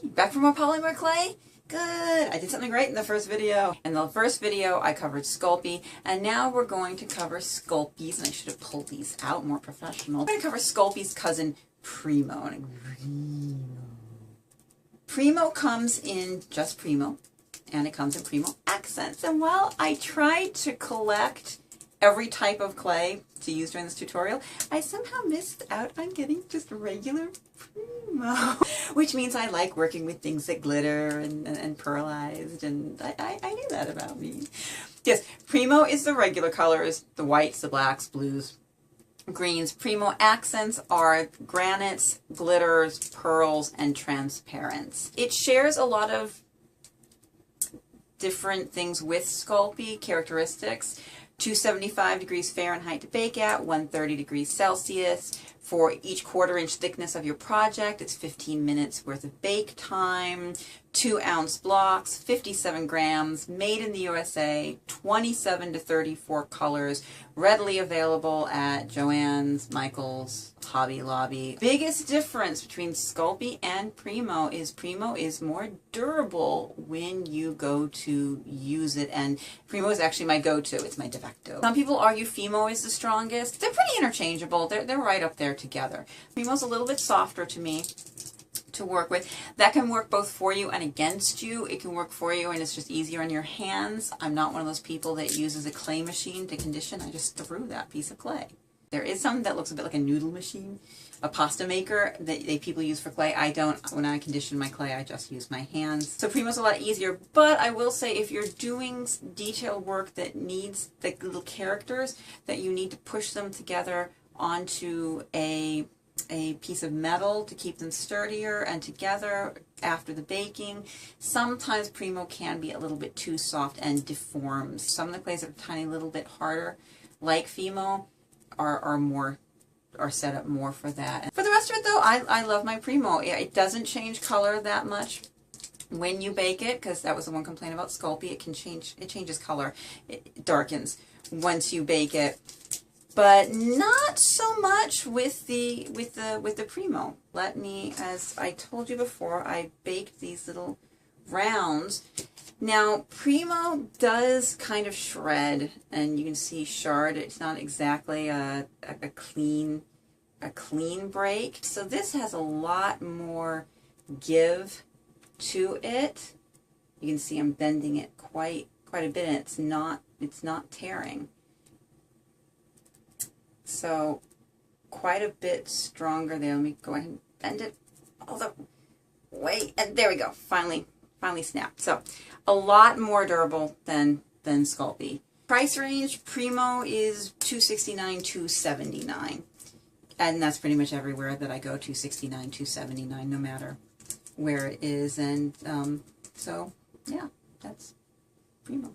Back from our polymer clay? Good! I did something right in the first video. In the first video, I covered Sculpey, and now we're going to cover Sculpey's, and I should have pulled these out more professional. We're going to cover Sculpey's cousin, Premo. Premo comes in just Premo, and it comes in Premo accents. And while I tried to collect every type of clay to use during this tutorial, I somehow missed out on getting just regular Premo, which means I like working with things that glitter and pearlized, and I knew that about me. Yes, Premo is the regular colors, the whites, the blacks, blues, greens. Premo accents are granites, glitters, pearls, and transparents. It shares a lot of different things with Sculpey characteristics. 275 degrees Fahrenheit to bake at, 130 degrees Celsius. For each 1/4 inch thickness of your project, it's 15 minutes worth of bake time. 2-ounce blocks, 57 grams, made in the USA, 27 to 34 colors, readily available at Joann's, Michael's, Hobby Lobby. Biggest difference between Sculpey and Premo is more durable when you go to use it, and Premo is actually my go-to. It's my de facto. Some people argue Femo is the strongest. They're pretty interchangeable. They're right up there together. Premo's a little bit softer to me to work with. That can work both for you and against you. It can work for you and it's just easier on your hands. I'm not one of those people that uses a clay machine to condition. I just threw that piece of clay. There is something that looks a bit like a noodle machine, a pasta maker that people use for clay. I don't. When I condition my clay, I just use my hands. So Premo's a lot easier, but I will say if you're doing detail work that needs the little characters, that you need to push them together onto a piece of metal to keep them sturdier and together after the baking. Sometimes Premo can be a little bit too soft and deforms. Some of the clays that are a tiny little bit harder, like Femo, are set up more for that. For the rest of it though, I love my Premo. It doesn't change color that much when you bake it, because that was the one complaint about Sculpey. It changes color. It darkens once you bake it. But not so much with the Premo. Let me, as I told you before, I baked these little rounds. Now Premo does kind of shred, and you can see shard. It's not exactly a clean break. So this has a lot more give to it. You can see I'm bending it quite a bit, and it's not tearing. So quite a bit stronger there. Let me go ahead and bend it all the way, and there we go. Finally snapped. So a lot more durable than Sculpey. Price range, Premo is $269, $279, and that's pretty much everywhere that I go. $269, $279, no matter where it is. And so yeah, that's Premo.